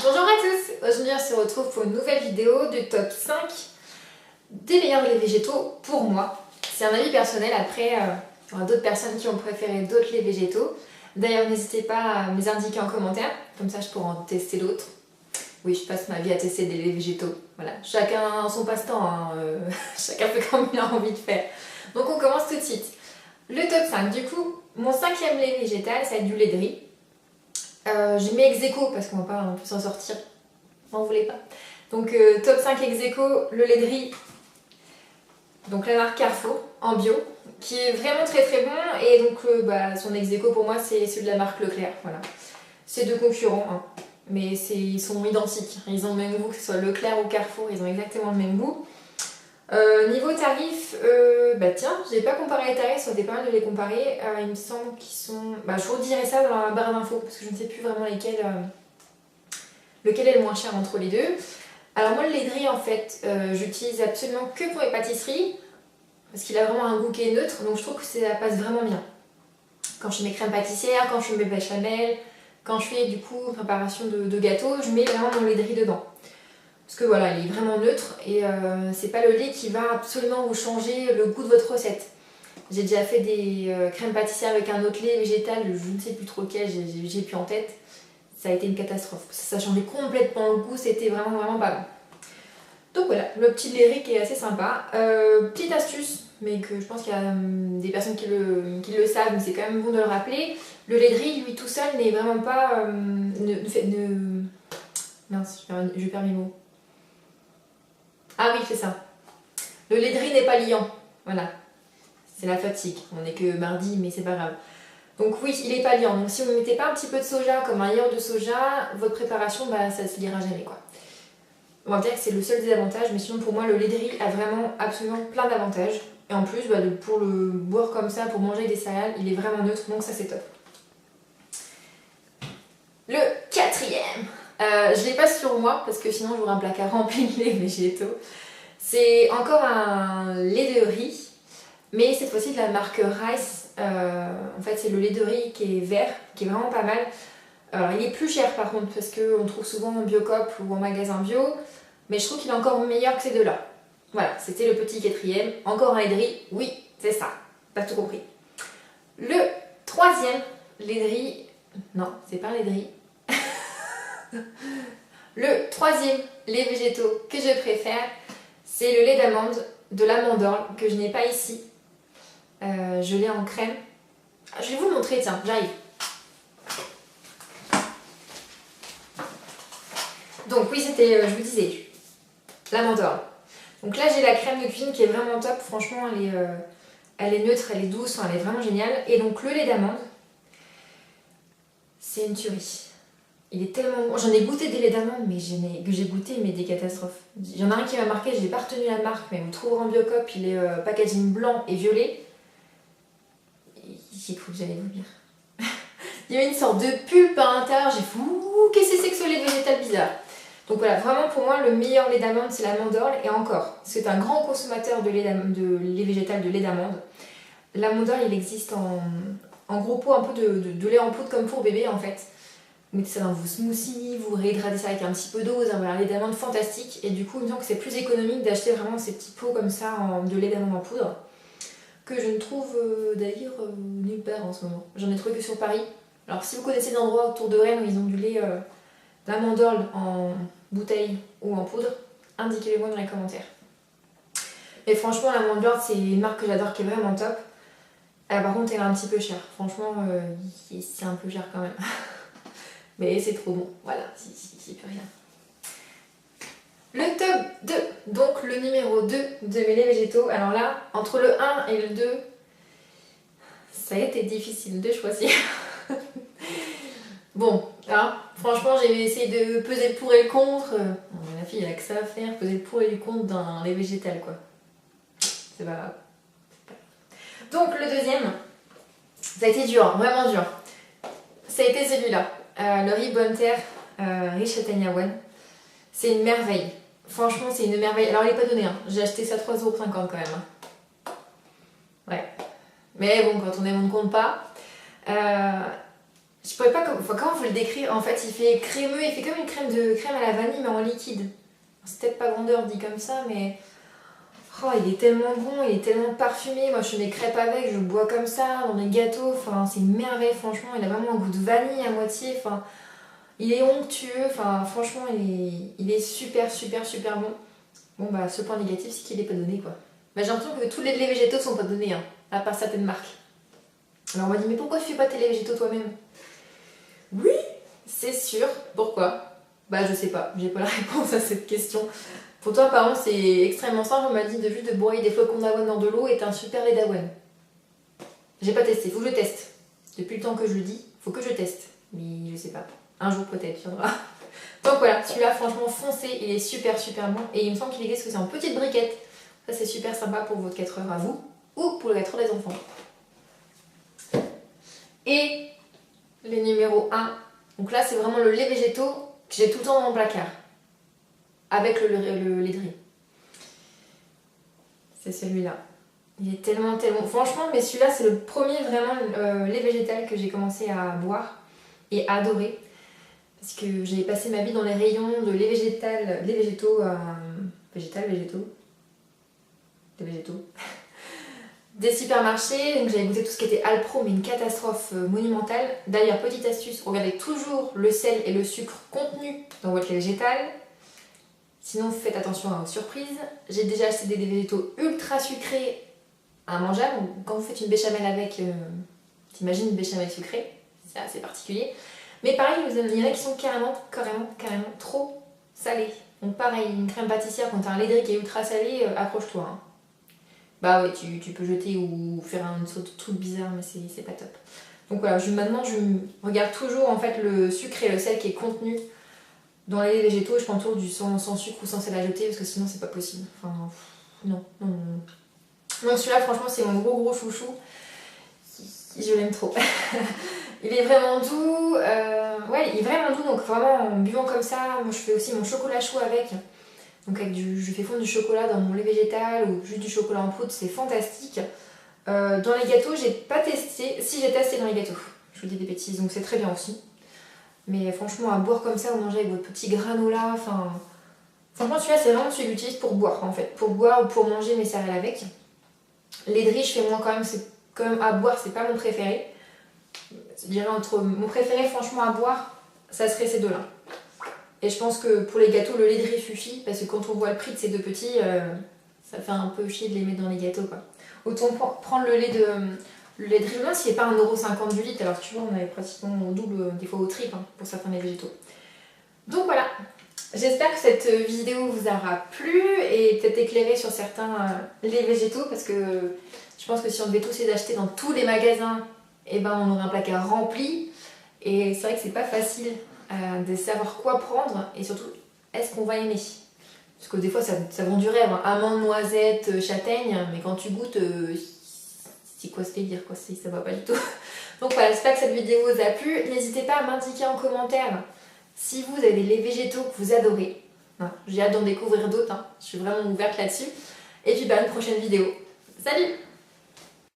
Bonjour à tous, aujourd'hui on se retrouve pour une nouvelle vidéo du top 5 des meilleurs laits végétaux pour moi. C'est un avis personnel, après il y aura d'autres personnes qui ont préféré d'autres laits végétaux. D'ailleurs n'hésitez pas à me les indiquer en commentaire, comme ça je pourrai en tester d'autres. Oui, je passe ma vie à tester des laits végétaux, voilà, chacun son passe-temps, hein, chacun fait comme il a envie de faire. Donc on commence tout de suite. Le top 5, du coup, mon cinquième lait végétal, ça va être du lait de riz. J'ai mis ex aequo parce qu'on va pas en plus s'en sortir, n'en voulez pas. Donc top 5 ex aequo, le lait de riz, donc la marque Carrefour en bio, qui est vraiment très très bon, et donc son ex aequo pour moi c'est celui de la marque Leclerc, voilà. C'est deux concurrents, hein, mais ils sont identiques, ils ont le même goût, que ce soit Leclerc ou Carrefour, ils ont exactement le même goût. Niveau tarif, tiens, j'ai pas comparé les tarifs, ça aurait été pas mal de les comparer. Il me semble qu'ils sont. Je vous redirai ça dans la barre d'infos parce que je ne sais plus vraiment lequel est le moins cher entre les deux. Alors, moi, le lait de riz, en fait, j'utilise absolument que pour les pâtisseries parce qu'il a vraiment un goût qui est neutre, donc je trouve que ça passe vraiment bien. Quand je fais mes crèmes pâtissières, quand je fais mes béchamel, quand je fais du coup préparation de gâteaux, je mets vraiment mon lait de riz dedans. Parce que voilà, il est vraiment neutre et c'est pas le lait qui va absolument vous changer le goût de votre recette. J'ai déjà fait des crèmes pâtissières avec un autre lait végétal, je ne sais plus trop lequel, j'ai plus en tête. Ça a été une catastrophe. Ça changeait complètement le goût, c'était vraiment pas bon. Donc voilà, le petit lait riz qui est assez sympa. Petite astuce, mais que je pense qu'il y a des personnes qui le savent, mais c'est quand même bon de le rappeler. Le lait de riz, lui tout seul, n'est vraiment pas... Mince, je perds mes mots. Ah oui, c'est ça. Le lait de riz n'est pas liant. Voilà. C'est la fatigue. On n'est que mardi, mais c'est pas grave. Donc oui, il n'est pas liant. Donc si vous ne mettez pas un petit peu de soja, comme un yaourt de soja, votre préparation, ça ne se liera jamais, quoi. On va dire que c'est le seul désavantage, mais sinon pour moi, le lait de riz a vraiment absolument plein d'avantages. Et en plus, pour le boire comme ça, pour manger des céréales, il est vraiment neutre, donc ça c'est top. Le quatrième. Je ne l'ai pas sur moi, parce que sinon j'aurai un placard rempli de lait végétaux. C'est encore un lait de riz, mais cette fois-ci de la marque Rice. En fait, c'est le lait de riz qui est vert, qui est vraiment pas mal. Alors, il est plus cher par contre, parce qu'on le trouve souvent en Biocop ou en magasin bio, mais je trouve qu'il est encore meilleur que ces deux-là. Voilà, c'était le petit quatrième. Encore un lait de riz, oui, c'est ça, t'as tout compris. Le troisième lait de riz, non, c'est pas un lait de riz. Le troisième lait végétaux que je préfère, c'est le lait d'amande de l'Amandorle que je n'ai pas ici. Je l'ai en crème. Je vais vous le montrer, tiens, j'arrive. Donc oui, c'était, je vous disais, l'Amandorle. Donc là, j'ai la crème de cuisine qui est vraiment top. Franchement, elle est neutre, elle est douce, elle est vraiment géniale. Et donc le lait d'amande, c'est une tuerie. Il est tellement bon. J'en ai goûté des laits d'amande, mais j'ai goûté des catastrophes. Il y en a un qui m'a marqué, je n'ai pas retenu la marque, mais vous le trouverez en Biocop, il est packaging blanc et violet. J'ai cru que j'allais vous dire. Il y avait une sorte de pulpe à l'intérieur, j'ai fait ouh, qu'est-ce que c'est que ce lait végétal bizarre. Donc voilà, vraiment pour moi, le meilleur lait d'amande, c'est l'Amandorle. Et encore, c'est un grand consommateur de lait végétal, de lait d'amande. L'Amandorle, il existe en gros pot, un peu de lait en poudre comme pour bébé en fait. Vous mettez ça dans vos smoothies, vous réhydratez ça avec un petit peu d'eau, vous avez un lait d'amande fantastique. Et du coup, il me semble que c'est plus économique d'acheter vraiment ces petits pots comme ça de lait d'amande en poudre, que je ne trouve d'ailleurs nulle part en ce moment. J'en ai trouvé que sur Paris. Alors si vous connaissez des endroits autour de Rennes où ils ont du lait d'Amandorle en bouteille ou en poudre, indiquez-le moi dans les commentaires. Mais franchement, l'Amandorle, c'est une marque que j'adore, qui est vraiment top. Par contre, elle est un petit peu chère. Franchement, c'est un peu cher quand même. Mais c'est trop bon, voilà, c'est plus rien. Le top 2, donc le numéro 2 de mes laits végétaux. Alors là, entre le 1 et le 2, ça a été difficile de choisir. Bon, hein, franchement, j'ai essayé de peser le pour et le contre. La fille, elle a que ça à faire, peser le pour et le contre d'un lait végétal, quoi. C'est pas grave. Donc le deuxième, ça a été dur, vraiment dur. Ça a été celui-là. Le riz Bonne Terre, riz châtaigne avoine. C'est une merveille. Franchement, c'est une merveille. Alors, il n'est pas donné, hein. J'ai acheté ça 3,50€ quand même. Ouais. Mais bon, quand on aime, on ne compte pas. Je pourrais pas, enfin, comment vous le décrire? En fait, il fait crémeux, il fait comme une crème à la vanille, mais en liquide. C'est peut-être pas grandeur dit comme ça, mais oh, il est tellement bon, il est tellement parfumé. Moi, je fais mes crêpes avec, je le bois comme ça, dans mes gâteaux. Enfin, c'est une merveille, franchement. Il a vraiment un goût de vanille à moitié. Enfin, il est onctueux. Enfin, franchement, il est super, super, super bon. Bon, bah, ce point négatif, c'est qu'il est pas donné, quoi. Bah, j'ai l'impression que tous les laits végétaux sont pas donnés, hein, à part certaines marques. Alors, on m'a dit, mais pourquoi tu fais pas tes laits végétaux toi-même? Oui, c'est sûr. Pourquoi? Bah, je sais pas. J'ai pas la réponse à cette question. Pour toi, apparemment, c'est extrêmement simple. On m'a dit de juste de broyer des flocons d'avoine dans de l'eau et t'as un super lait d'avoine. J'ai pas testé, faut que je teste. Depuis le temps que je le dis, faut que je teste. Mais je sais pas. Un jour peut-être, viendra. Donc voilà, celui-là, franchement, foncé, il est super super bon. Et il me semble qu'il existe aussi en petite briquette. Ça, c'est super sympa pour votre 4 heures à vous ou pour le 4 heures des enfants. Et le numéro 1. Donc là, c'est vraiment le lait végétaux que j'ai tout le temps dans mon placard. Avec le lait de riz. C'est celui-là. Il est tellement, tellement... Franchement, mais celui-là, c'est le premier vraiment lait végétal que j'ai commencé à boire et à adorer. Parce que j'avais passé ma vie dans les rayons de lait végétal, lait végétaux, végétaux, des végétaux, des supermarchés. Donc j'avais goûté tout ce qui était Alpro, mais une catastrophe monumentale. D'ailleurs, petite astuce, regardez toujours le sel et le sucre contenus dans votre lait végétal. Sinon, faites attention aux surprises. J'ai déjà acheté des végétaux ultra sucrés immangeables. Quand vous faites une béchamel avec, t'imagines une béchamel sucrée, c'est assez particulier. Mais pareil, il y en a qui sont carrément trop salés. Donc pareil, une crème pâtissière quand t'as un lait de riz qui est ultra salé, accroche-toi. Hein. Bah ouais, tu peux jeter ou faire une sorte de truc bizarre, mais c'est pas top. Donc voilà, maintenant je regarde toujours en fait le sucre et le sel qui est contenu dans les végétaux. Je prends toujours du sans sucre ou sans sel à jeter parce que sinon c'est pas possible. Enfin, non. Donc celui-là, franchement, c'est mon gros chouchou. Je l'aime trop. Il est vraiment doux. Ouais, il est vraiment doux. Donc vraiment, en buvant comme ça, moi je fais aussi mon chocolat chaud avec. Donc je fais fondre du chocolat dans mon lait végétal ou juste du chocolat en poudre, c'est fantastique. Dans les gâteaux, j'ai pas testé. Si, j'ai testé dans les gâteaux. Je vous dis des bêtises, donc c'est très bien aussi. Mais franchement, à boire comme ça ou manger avec votre petit granola, enfin... Franchement, celui-là, c'est vraiment celui que j'utilise pour boire, en fait. Pour boire ou pour manger mes céréales avec. Les de riz, je fais moins quand même. C'est quand même à boire, c'est pas mon préféré. Je dirais entre mon préféré, franchement, à boire, ça serait ces deux-là. Et je pense que pour les gâteaux, le lait de riz suffit. Parce que quand on voit le prix de ces deux petits, ça fait un peu chier de les mettre dans les gâteaux, quoi. Autant prendre le lait de riz, même s'il n'est pas 1,50€ du litre. Alors tu vois, on avait pratiquement au double, des fois au triple, hein, pour certains laits végétaux. Donc voilà. J'espère que cette vidéo vous aura plu et peut-être éclairé sur certains laits végétaux parce que je pense que si on devait tous les acheter dans tous les magasins, eh ben on aurait un placard rempli et c'est vrai que c'est pas facile de savoir quoi prendre et surtout est-ce qu'on va aimer. Parce que des fois ça vend du rêve, hein. Amande, noisette, châtaigne, mais quand tu goûtes, c'est quoi ce délire quoi, ça va pas du tout. Donc voilà, j'espère que cette vidéo vous a plu. N'hésitez pas à m'indiquer en commentaire si vous avez des laits végétaux que vous adorez. J'ai hâte d'en découvrir d'autres, hein. Je suis vraiment ouverte là-dessus. Et puis bah, une prochaine vidéo. Salut!